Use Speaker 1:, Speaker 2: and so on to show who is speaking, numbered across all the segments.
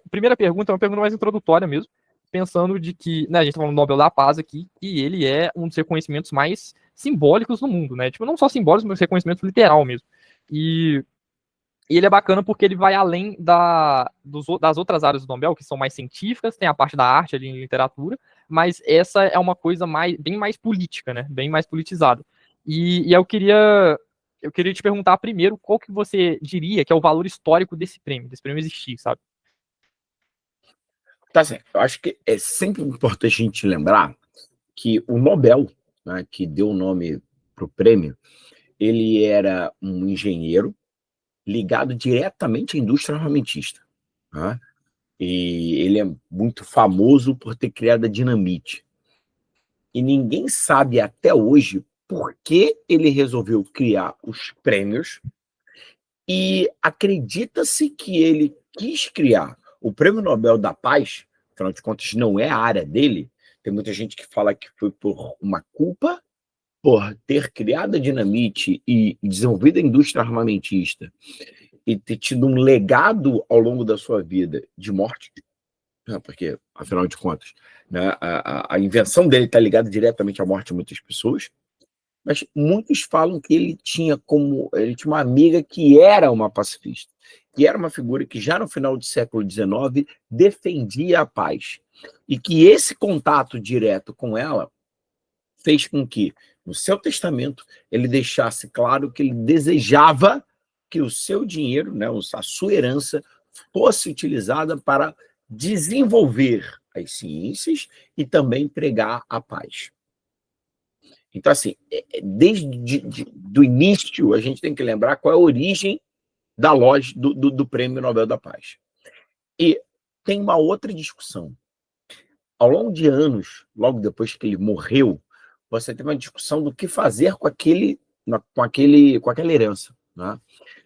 Speaker 1: Primeira pergunta é uma pergunta mais introdutória mesmo, pensando de que, né, a gente tá falando do Nobel da Paz aqui, e ele é um dos reconhecimentos mais simbólicos no mundo, né? Tipo, não só simbólicos, mas reconhecimento literal mesmo. E, e ele é bacana porque ele vai além das outras áreas do Nobel, que são mais científicas, tem a parte da arte ali em literatura, mas essa é uma coisa bem mais política, né? Bem mais politizada. E eu queria te perguntar primeiro qual que você diria que é o valor histórico desse prêmio existir, sabe?
Speaker 2: Tá certo. Eu acho que é sempre importante a gente lembrar que o Nobel, né, que deu o nome para o prêmio, ele era um engenheiro ligado diretamente à indústria armamentista. Né? E ele é muito famoso por ter criado a dinamite. E ninguém sabe até hoje por que ele resolveu criar os prêmios, e acredita-se que ele quis criar o Prêmio Nobel da Paz, afinal de contas não é a área dele. Tem muita gente que fala que foi por uma culpa por ter criado a dinamite e desenvolvido a indústria armamentista e ter tido um legado ao longo da sua vida de morte, né, porque, afinal de contas, né, a invenção dele está ligada diretamente à morte de muitas pessoas. Mas muitos falam que ele tinha uma amiga que era uma pacifista, que era uma figura que já no final do século XIX defendia a paz, e que esse contato direto com ela fez com que, no seu testamento, ele deixasse claro que ele desejava que o seu dinheiro, né, a sua herança, fosse utilizada para desenvolver as ciências e também pregar a paz. Então, assim, desde do início, a gente tem que lembrar qual é a origem da loja do Prêmio Nobel da Paz. E tem uma outra discussão. Ao longo de anos, logo depois que ele morreu, você tem uma discussão do que fazer com aquela herança. Né?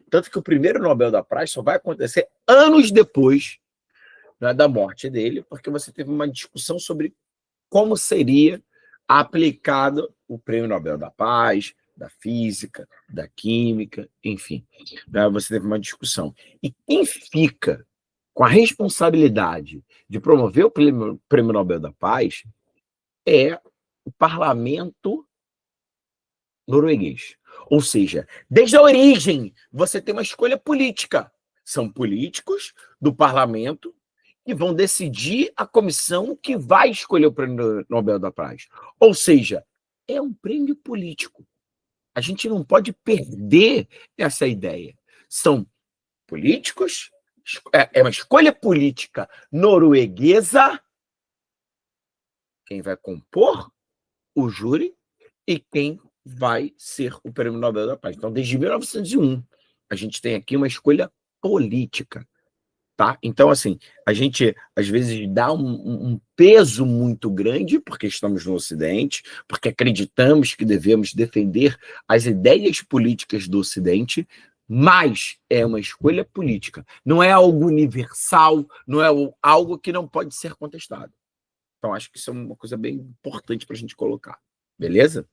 Speaker 2: Tanto que o primeiro Nobel da Paz só vai acontecer anos depois, né, da morte dele, porque você teve uma discussão sobre como seria aplicado o Prêmio Nobel da Paz, da Física, da Química, enfim. Né? Você teve uma discussão. E quem fica com a responsabilidade de promover o Prêmio Nobel da Paz é o parlamento norueguês. Ou seja, desde a origem, você tem uma escolha política. São políticos do parlamento que vão decidir a comissão que vai escolher o Prêmio Nobel da Paz. Ou seja, é um prêmio político. A gente não pode perder essa ideia. São políticos, é uma escolha política norueguesa, quem vai compor o júri e quem vai ser o Prêmio Nobel da Paz. Então, desde 1901, a gente tem aqui uma escolha política. Tá? Então, assim, a gente às vezes dá um peso muito grande, porque estamos no Ocidente, porque acreditamos que devemos defender as ideias políticas do Ocidente, mas é uma escolha política. Não é algo universal, não é algo que não pode ser contestado. Então, acho que isso é uma coisa bem importante para a gente colocar. Beleza?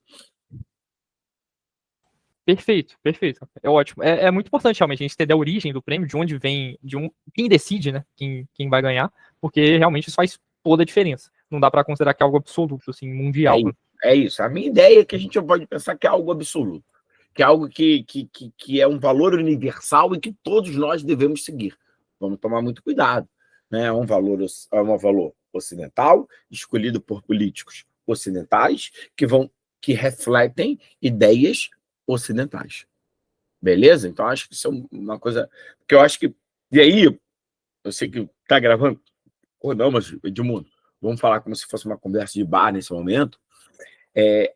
Speaker 1: Perfeito, perfeito. É ótimo. É muito importante realmente a gente entender a origem do prêmio, de onde vem, quem decide, né? Quem vai ganhar, porque realmente isso faz toda a diferença. Não dá para considerar que é algo absoluto, assim, mundial.
Speaker 2: É isso. A minha ideia é que a gente não pode pensar que é algo absoluto, que é algo que é um valor universal e que todos nós devemos seguir. Vamos tomar muito cuidado. Né? É um valor ocidental, escolhido por políticos ocidentais, que refletem ideias ocidentais. Beleza? Então, acho que isso é uma coisa. Porque eu acho que. E aí, eu sei que está gravando, ou não, mas, Edmundo, vamos falar como se fosse uma conversa de bar nesse momento.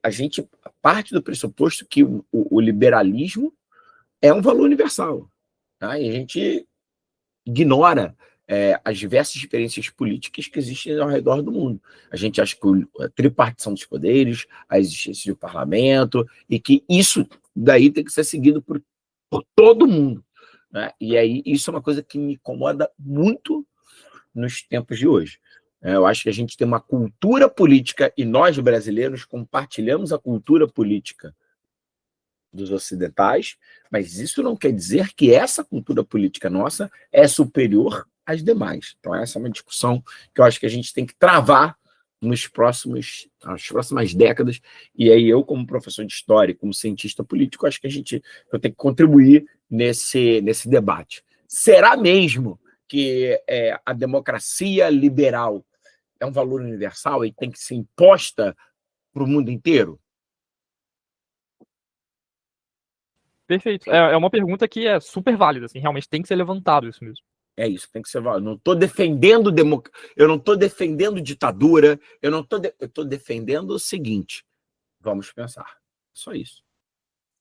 Speaker 2: A gente parte do pressuposto que o liberalismo é um valor universal. Tá? E a gente ignora as diversas experiências políticas que existem ao redor do mundo. A gente acha que a tripartição dos poderes, a existência do parlamento, e que isso daí tem que ser seguido por todo mundo. Né? E aí isso é uma coisa que me incomoda muito nos tempos de hoje. Eu acho que a gente tem uma cultura política e nós, brasileiros, compartilhamos a cultura política dos ocidentais, mas isso não quer dizer que essa cultura política nossa é superior as demais. Então, essa é uma discussão que eu acho que a gente tem que travar nas próximas décadas, e aí eu, como professor de história, como cientista político, acho que eu tenho que contribuir nesse debate. Será mesmo que a democracia liberal é um valor universal e tem que ser imposta para o mundo inteiro?
Speaker 1: Perfeito. É uma pergunta que é super válida, assim, realmente tem que ser levantado isso mesmo.
Speaker 2: É isso, tem que ser válido. Eu não estou defendendo ditadura, eu estou defendendo o seguinte: vamos pensar. Só isso.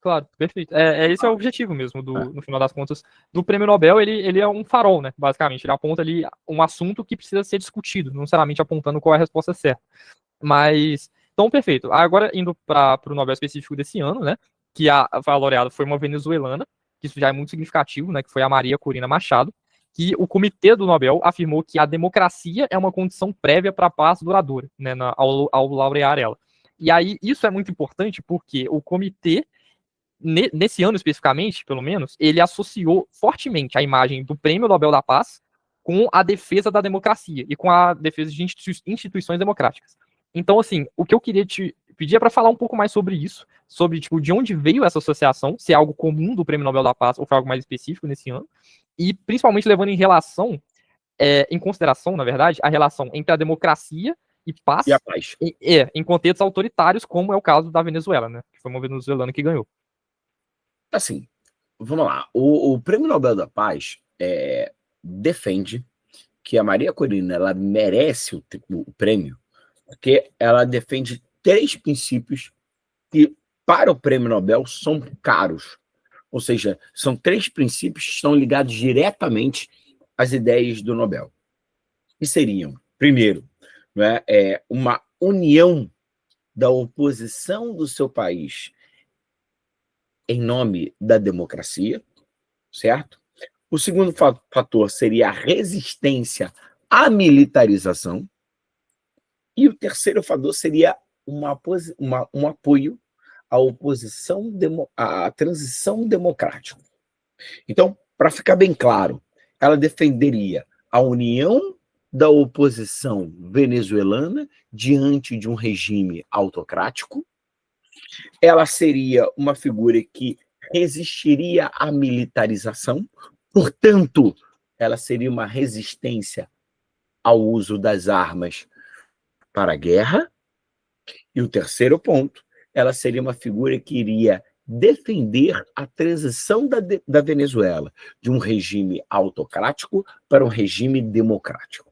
Speaker 1: Claro, perfeito. Esse é o objetivo mesmo,
Speaker 2: É.
Speaker 1: no final das contas, do Prêmio Nobel. Ele é um farol, né, basicamente. Ele aponta ali um assunto que precisa ser discutido, não necessariamente apontando qual é a resposta certa. Mas, então, perfeito. Agora, indo para o Nobel específico desse ano, né, que a laureada foi uma venezuelana, que isso já é muito significativo, né, que foi a Maria Corina Machado, que o comitê do Nobel afirmou que a democracia é uma condição prévia para a paz duradoura, né, ao laurear ela. E aí, isso é muito importante porque o comitê, nesse ano especificamente, pelo menos, ele associou fortemente a imagem do Prêmio Nobel da Paz com a defesa da democracia e com a defesa de instituições democráticas. Então, assim, o que eu queria te pedir é para falar um pouco mais sobre isso, sobre tipo, de onde veio essa associação, se é algo comum do Prêmio Nobel da Paz ou foi algo mais específico nesse ano, e principalmente levando em consideração, na verdade, a relação entre a democracia e
Speaker 2: E a
Speaker 1: paz
Speaker 2: paz?
Speaker 1: em contextos autoritários, como é o caso da Venezuela, né? Que foi uma venezuelana que ganhou.
Speaker 2: Assim, vamos lá. O Prêmio Nobel da Paz defende que a Maria Corina ela merece o prêmio, porque ela defende 3 princípios que, para o Prêmio Nobel, são caros. Ou seja, são 3 princípios que estão ligados diretamente às ideias do Nobel. Que seriam, primeiro, né, uma união da oposição do seu país em nome da democracia, certo? O segundo fator seria a resistência à militarização. E o terceiro fator seria um apoio à oposição, à transição democrática. Então, para ficar bem claro, ela defenderia a união da oposição venezuelana diante de um regime autocrático. Ela seria uma figura que resistiria à militarização, portanto, ela seria uma resistência ao uso das armas para a guerra. E o terceiro ponto, ela seria uma figura que iria defender a transição da Venezuela de um regime autocrático para um regime democrático.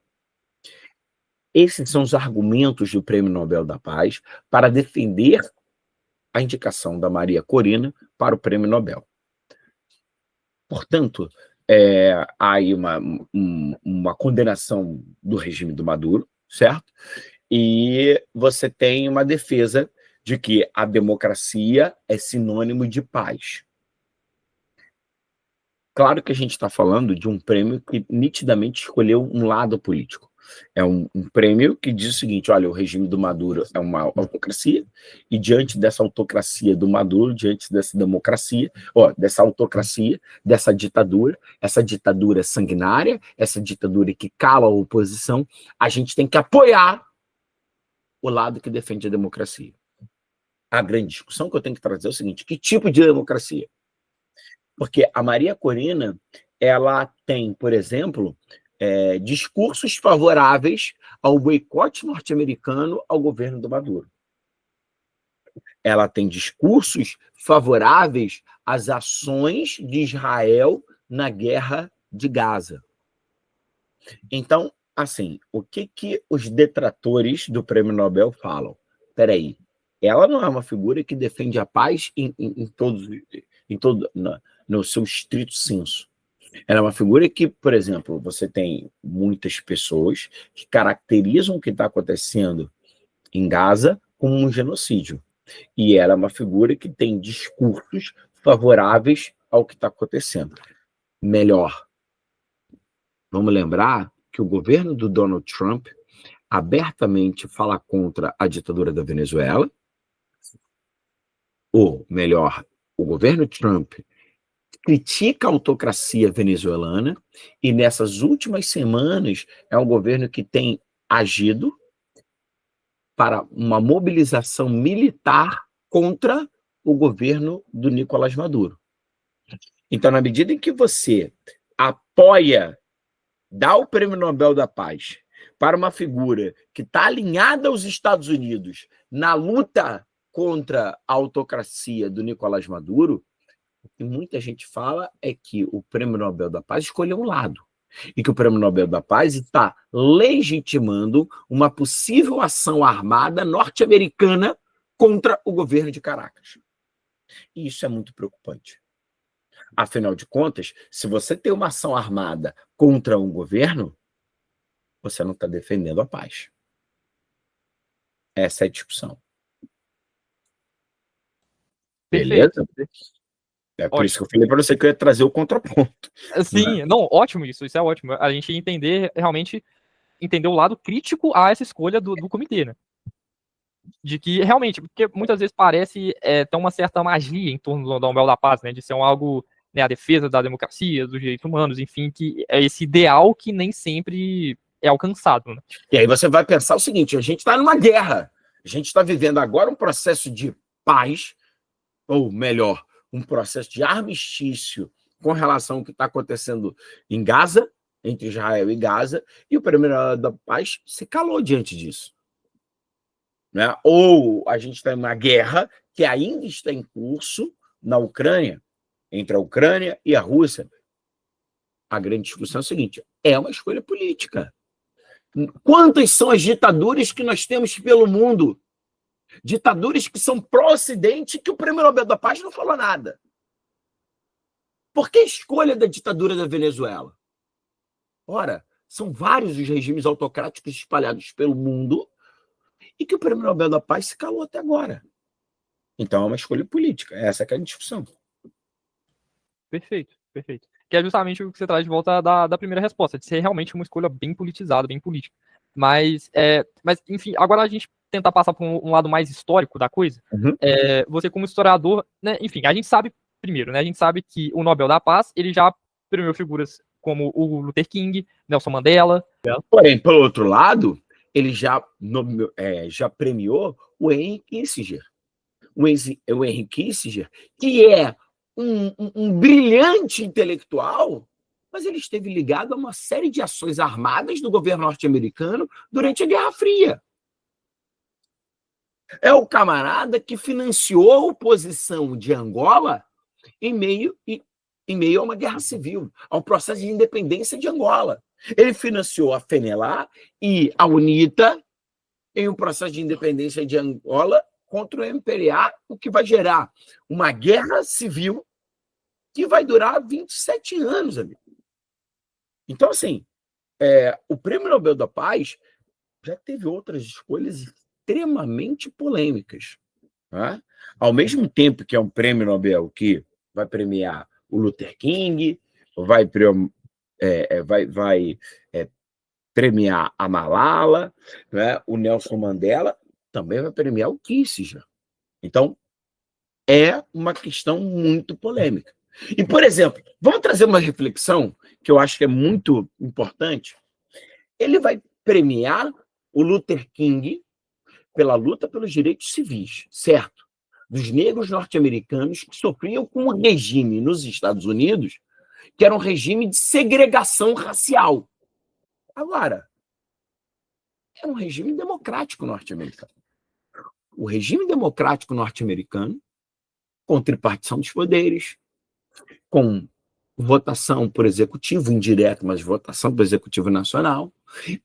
Speaker 2: Esses são os argumentos do Prêmio Nobel da Paz para defender a indicação da Maria Corina para o Prêmio Nobel. Portanto, há aí uma condenação do regime do Maduro, certo? E você tem uma defesa de que a democracia é sinônimo de paz. Claro que a gente está falando de um prêmio que nitidamente escolheu um lado político. É um prêmio que diz o seguinte: olha, o regime do Maduro é uma autocracia, e diante dessa autocracia do Maduro, diante dessa democracia, dessa autocracia, dessa ditadura, essa ditadura sanguinária, essa ditadura que cala a oposição, a gente tem que apoiar o lado que defende a democracia. A grande discussão que eu tenho que trazer é o seguinte: que tipo de democracia? Porque a Maria Corina, ela tem, por exemplo, discursos favoráveis ao boicote norte-americano ao governo do Maduro. Ela tem discursos favoráveis às ações de Israel na guerra de Gaza. Então, assim, o que os detratores do Prêmio Nobel falam? Espera aí, ela não é uma figura que defende a paz no seu estrito senso. Ela é uma figura que, por exemplo, você tem muitas pessoas que caracterizam o que está acontecendo em Gaza como um genocídio. E ela é uma figura que tem discursos favoráveis ao que está acontecendo. Melhor, vamos lembrar que o governo do Donald Trump abertamente fala contra a ditadura da Venezuela, ou melhor, o governo Trump critica a autocracia venezuelana e nessas últimas semanas é um governo que tem agido para uma mobilização militar contra o governo do Nicolás Maduro. Então, na medida em que você apoia, dá o Prêmio Nobel da Paz para uma figura que está alinhada aos Estados Unidos na luta contra a autocracia do Nicolás Maduro, o que muita gente fala é que o Prêmio Nobel da Paz escolheu um lado e que o Prêmio Nobel da Paz está legitimando uma possível ação armada norte-americana contra o governo de Caracas. E isso é muito preocupante. Afinal de contas, se você tem uma ação armada contra um governo, você não está defendendo a paz. Essa é a discussão.
Speaker 1: Perfeito.
Speaker 2: Beleza? É por isso que eu falei para você que eu ia trazer o contraponto.
Speaker 1: Sim, não, ótimo isso é ótimo. A gente realmente entender o lado crítico a essa escolha do comitê, né? De que realmente, porque muitas vezes parece ter uma certa magia em torno do Nobel da Paz, né? De ser algo, né, a defesa da democracia, dos direitos humanos, enfim, que é esse ideal que nem sempre é alcançado, né?
Speaker 2: E aí você vai pensar o seguinte: a gente está numa guerra, a gente está vivendo agora um processo de paz, ou melhor, um processo de armistício com relação ao que está acontecendo em Gaza, entre Israel e Gaza, e o Prêmio da Paz se calou diante disso. Né? Ou a gente está em uma guerra que ainda está em curso na Ucrânia, entre a Ucrânia e a Rússia. A grande discussão é a seguinte: é uma escolha política. Quantas são as ditaduras que nós temos pelo mundo? Ditaduras que são pró-Ocidente, que o Prêmio Nobel da Paz não falou nada. Por que a escolha da ditadura da Venezuela? Ora, são vários os regimes autocráticos espalhados pelo mundo e que o Prêmio Nobel da Paz se calou até agora. Então é uma escolha política. Essa que é a discussão.
Speaker 1: Perfeito, perfeito. Que é justamente o que você traz de volta da primeira resposta, de ser realmente uma escolha bem politizada, bem política. Mas, enfim, agora a gente tentar passar por um lado mais histórico da coisa.
Speaker 2: Uhum.
Speaker 1: Você como historiador, né, enfim, a gente sabe, primeiro, né, a gente sabe que o Nobel da Paz, ele já premiou figuras como o Luther King, Nelson Mandela.
Speaker 2: Porém, pelo outro lado, ele já premiou o Henry Kissinger. O Henry Kissinger, que é um brilhante intelectual, mas ele esteve ligado a uma série de ações armadas do governo norte-americano durante a Guerra Fria. É o camarada que financiou a oposição de Angola em meio a uma guerra civil, ao processo de independência de Angola. Ele financiou a FENELA e a UNITA em um processo de independência de Angola contra o MPLA, o que vai gerar uma guerra civil que vai durar 27 anos, amigo. Então, assim, o Prêmio Nobel da Paz já teve outras escolhas extremamente polêmicas. Né? Ao mesmo tempo que é um prêmio Nobel que vai premiar o Luther King, vai premiar a Malala, né? O Nelson Mandela, também vai premiar o Kissinger. Então, é uma questão muito polêmica. E, por exemplo, vamos trazer uma reflexão que eu acho que é muito importante. Ele vai premiar o Luther King pela luta pelos direitos civis, certo? Dos negros norte-americanos que sofriam com um regime nos Estados Unidos que era um regime de segregação racial. Agora, é um regime democrático norte-americano. O regime democrático norte-americano, com tripartição dos poderes, com votação por executivo indireta, mas votação por executivo nacional,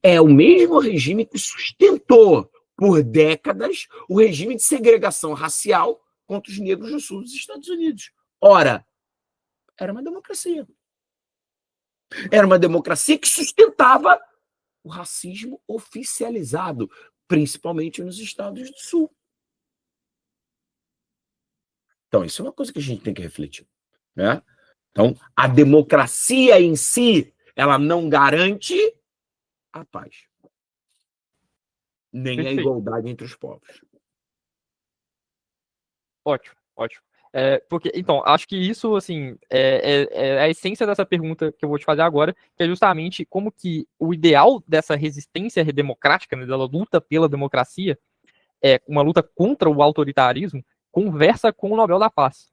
Speaker 2: é o mesmo regime que sustentou por décadas o regime de segregação racial contra os negros no sul dos Estados Unidos. Ora, era uma democracia. Era uma democracia que sustentava o racismo oficializado, principalmente nos Estados do Sul. Então, isso é uma coisa que a gente tem que refletir. Né? Então, a democracia em si, ela não garante a paz. Nem a igualdade entre os povos.
Speaker 1: Ótimo, ótimo. Porque, então, acho que isso, assim, é a essência dessa pergunta que eu vou te fazer agora, que é justamente como que o ideal dessa resistência democrática, né, dela luta pela democracia, uma luta contra o autoritarismo, conversa com o Nobel da Paz.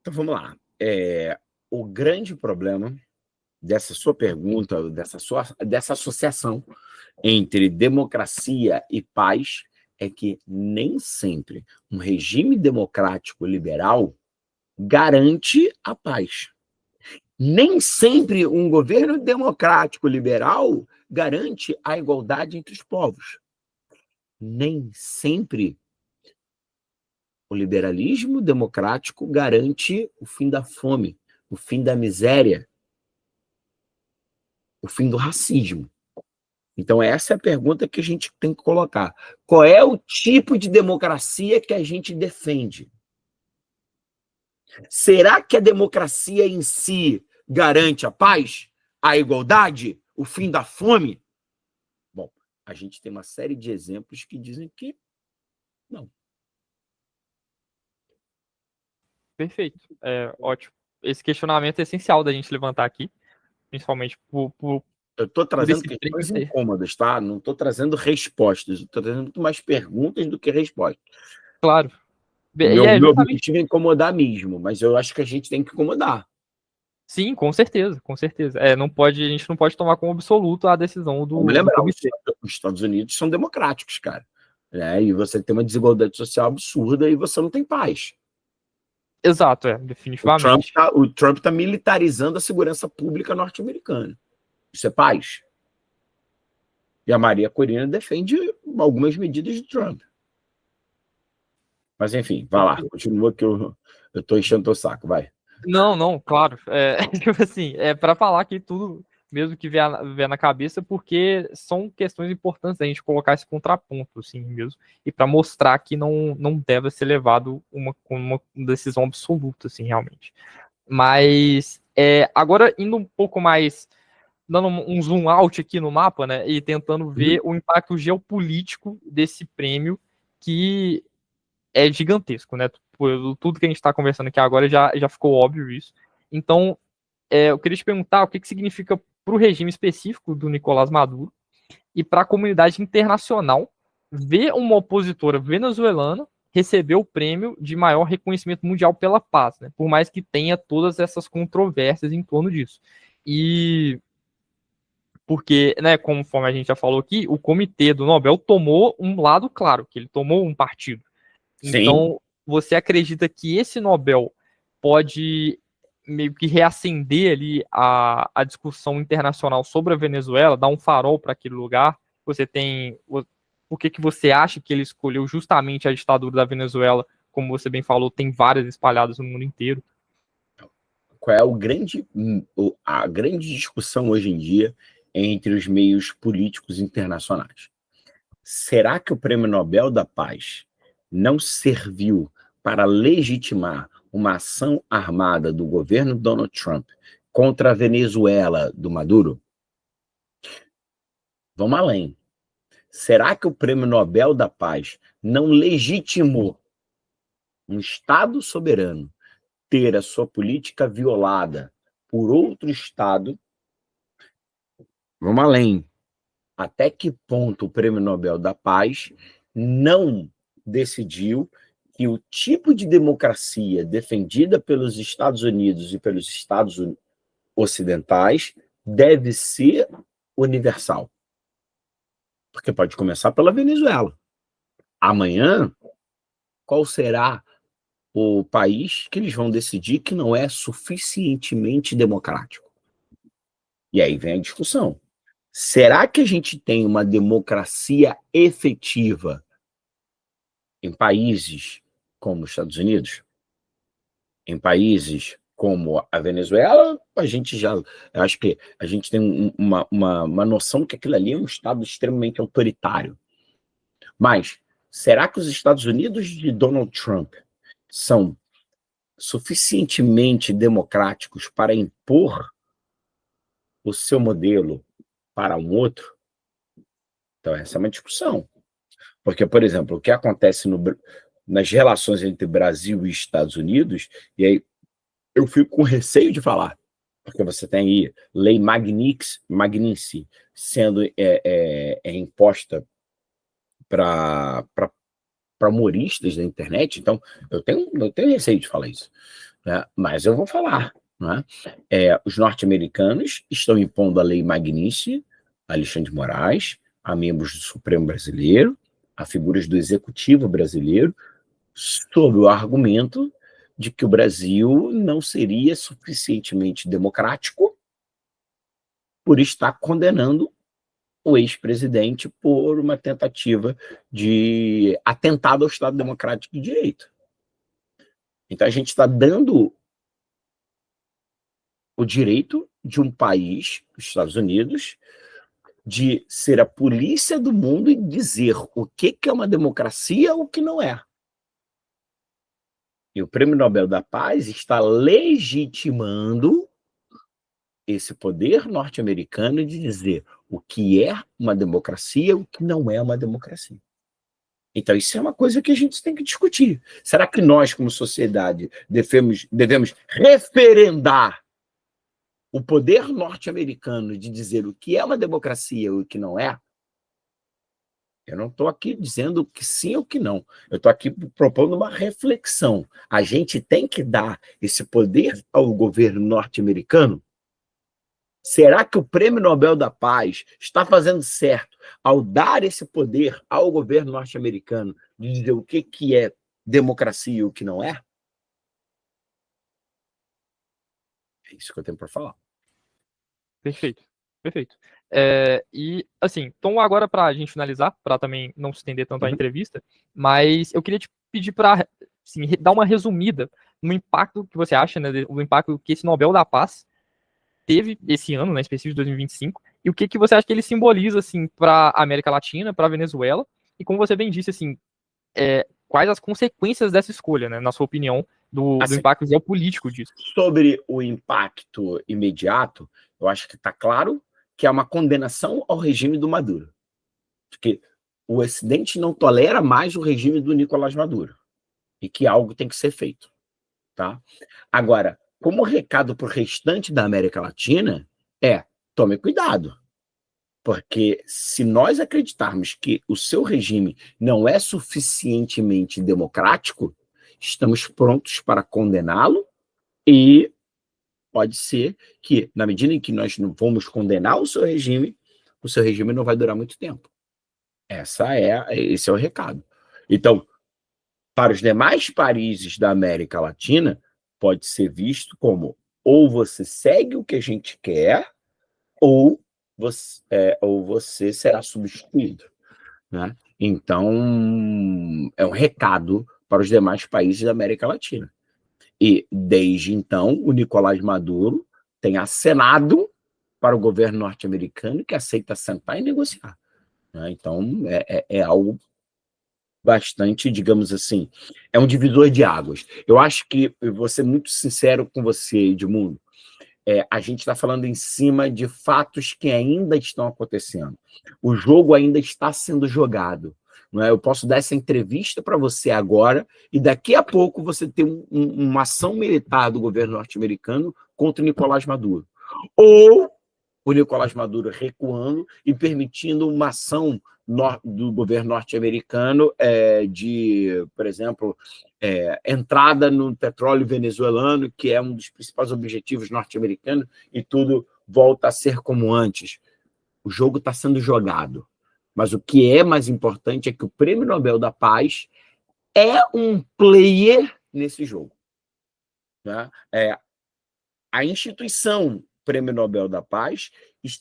Speaker 2: Então vamos lá. O grande problema dessa sua pergunta, dessa associação entre democracia e paz, é que nem sempre um regime democrático liberal garante a paz. Nem sempre um governo democrático liberal garante a igualdade entre os povos. Nem sempre o liberalismo democrático garante o fim da fome, o fim da miséria, o fim do racismo. Então, essa é a pergunta que a gente tem que colocar. Qual é o tipo de democracia que a gente defende? Será que a democracia em si garante a paz, a igualdade, o fim da fome? Bom, a gente tem uma série de exemplos que dizem que não.
Speaker 1: Perfeito. Ótimo. Esse questionamento é essencial da gente levantar aqui, principalmente
Speaker 2: Eu estou
Speaker 1: por
Speaker 2: trazendo
Speaker 1: esse prêmio
Speaker 2: questões
Speaker 1: ser.
Speaker 2: incômodas, tá? Não estou trazendo respostas. Estou trazendo muito mais perguntas do que respostas.
Speaker 1: Claro.
Speaker 2: O
Speaker 1: E é
Speaker 2: meu
Speaker 1: justamente.
Speaker 2: objetivo é incomodar mesmo, mas eu acho que a gente tem que incomodar.
Speaker 1: Sim, com certeza, com certeza. A gente não pode tomar como absoluto a decisão
Speaker 2: Vamos
Speaker 1: do
Speaker 2: lembrar,
Speaker 1: comitê.
Speaker 2: os Estados Unidos são democráticos, cara. Né? E você tem uma desigualdade social absurda e você não tem paz.
Speaker 1: Exato, definitivamente.
Speaker 2: O Trump tá militarizando a segurança pública norte-americana. Isso é paz. E a Maria Corina defende algumas medidas de Trump. Mas, enfim, vai lá. Continua que eu tô enchendo teu saco, vai.
Speaker 1: Não, não, claro. Tipo assim, para falar aqui tudo mesmo que vier na cabeça, porque são questões importantes da gente colocar esse contraponto, assim mesmo, e para mostrar que não deve ser levado uma decisão absoluta, assim, realmente. Mas agora indo um pouco mais, dando um zoom out aqui no mapa, né, e tentando ver o impacto geopolítico desse prêmio, que é gigantesco, né? Por tudo que a gente está conversando aqui agora já ficou óbvio isso. Então, eu queria te perguntar o que significa para o regime específico do Nicolás Maduro e para a comunidade internacional ver uma opositora venezuelana receber o prêmio de maior reconhecimento mundial pela paz, né? Por mais que tenha todas essas controvérsias em torno disso. E porque, né, conforme a gente já falou aqui, o comitê do Nobel tomou um lado claro, que ele tomou um partido.
Speaker 2: Sim.
Speaker 1: Então, você acredita que esse Nobel pode meio que reacender ali a discussão internacional sobre a Venezuela, dar um farol para aquele lugar? Você tem. Por que você acha que ele escolheu justamente a ditadura da Venezuela? Como você bem falou, tem várias espalhadas no mundo inteiro.
Speaker 2: Qual é a grande discussão hoje em dia entre os meios políticos internacionais? Será que o Prêmio Nobel da Paz não serviu para legitimar uma ação armada do governo Donald Trump contra a Venezuela do Maduro? Vamos além. Será que o Prêmio Nobel da Paz não legitimou um Estado soberano ter a sua política violada por outro Estado? Vamos além. Até que ponto o Prêmio Nobel da Paz não decidiu que o tipo de democracia defendida pelos Estados Unidos e pelos Estados ocidentais deve ser universal? Porque pode começar pela Venezuela. Amanhã, qual será o país que eles vão decidir que não é suficientemente democrático? E aí vem a discussão. Será que a gente tem uma democracia efetiva em países como os Estados Unidos? Em países como a Venezuela, a gente já. Acho que a gente tem uma noção que aquilo ali é um Estado extremamente autoritário. Mas será que os Estados Unidos de Donald Trump são suficientemente democráticos para impor o seu modelo para um outro? Então, essa é uma discussão. Porque, por exemplo, o que acontece nas relações entre Brasil e Estados Unidos, e aí eu fico com receio de falar, porque você tem aí lei Magnitsky sendo imposta para humoristas da internet, então eu tenho receio de falar isso, né? Mas eu vou falar. Né? Os norte-americanos estão impondo a lei Magnitsky a Alexandre de Moraes, a membros do Supremo Brasileiro, a figuras do Executivo brasileiro, sob o argumento de que o Brasil não seria suficientemente democrático por estar condenando o ex-presidente por uma tentativa de atentado ao Estado Democrático de Direito. Então, a gente está dando o direito de um país, os Estados Unidos, de ser a polícia do mundo e dizer o que é uma democracia e o que não é. E o Prêmio Nobel da Paz está legitimando esse poder norte-americano de dizer o que é uma democracia e o que não é uma democracia. Então, isso é uma coisa que a gente tem que discutir. Será que nós, como sociedade, devemos referendar o poder norte-americano de dizer o que é uma democracia e o que não é? Eu não estou aqui dizendo que sim ou que não. Eu estou aqui propondo uma reflexão. A gente tem que dar esse poder ao governo norte-americano? Será que o Prêmio Nobel da Paz está fazendo certo ao dar esse poder ao governo norte-americano de dizer o que é democracia e o que não é? É isso que eu tenho para falar.
Speaker 1: Perfeito, perfeito. E, assim, então agora para a gente finalizar, para também não se estender tanto a entrevista, mas eu queria te pedir para assim, dar uma resumida no impacto que você acha, né, o impacto que esse Nobel da Paz teve esse ano, né, específico de 2025, e o que você acha que ele simboliza, assim, para a América Latina, para a Venezuela, e como você bem disse, assim, quais as consequências dessa escolha, né, na sua opinião, do
Speaker 2: Assim,
Speaker 1: impacto geopolítico disso.
Speaker 2: sobre o impacto imediato, eu acho que está claro que é uma condenação ao regime do Maduro. Porque o Ocidente não tolera mais o regime do Nicolás Maduro. E que algo tem que ser feito. Tá? Agora, como recado para o restante da América Latina, tome cuidado. Porque se nós acreditarmos que o seu regime não é suficientemente democrático, estamos prontos para condená-lo e pode ser que, na medida em que nós não vamos condenar o seu regime não vai durar muito tempo. Esse é o recado. Então, para os demais países da América Latina, pode ser visto como ou você segue o que a gente quer, ou você será substituído. Né? Então, é um recado para os demais países da América Latina. E, desde então, o Nicolás Maduro tem acenado para o governo norte-americano que aceita sentar e negociar. Né? Então, é algo bastante, digamos assim, é um divisor de águas. Eu acho que, eu vou ser muito sincero com você, Edmundo, a gente está falando em cima de fatos que ainda estão acontecendo. O jogo ainda está sendo jogado. Não é? Eu posso dar essa entrevista para você agora e daqui a pouco você ter uma ação militar do governo norte-americano contra o Nicolás Maduro. Ou o Nicolás Maduro recuando e permitindo uma ação do governo norte-americano de, por exemplo, entrada no petróleo venezuelano, que é um dos principais objetivos norte-americanos, e tudo volta a ser como antes. O jogo está sendo jogado. Mas o que é mais importante é que o Prêmio Nobel da Paz é um player nesse jogo. Né? A instituição Prêmio Nobel da Paz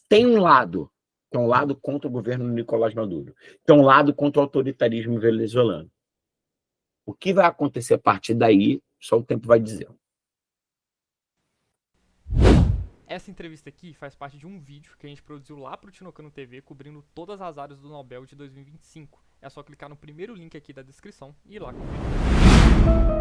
Speaker 2: tem um lado, que é um lado contra o governo do Nicolás Maduro, tem um lado contra o autoritarismo venezuelano. O que vai acontecer a partir daí, só o tempo vai dizer.
Speaker 1: Essa entrevista aqui faz parte de um vídeo que a gente produziu lá pro Tinocano TV, cobrindo todas as áreas do Nobel de 2025. É só clicar no primeiro link aqui da descrição e ir lá conferir.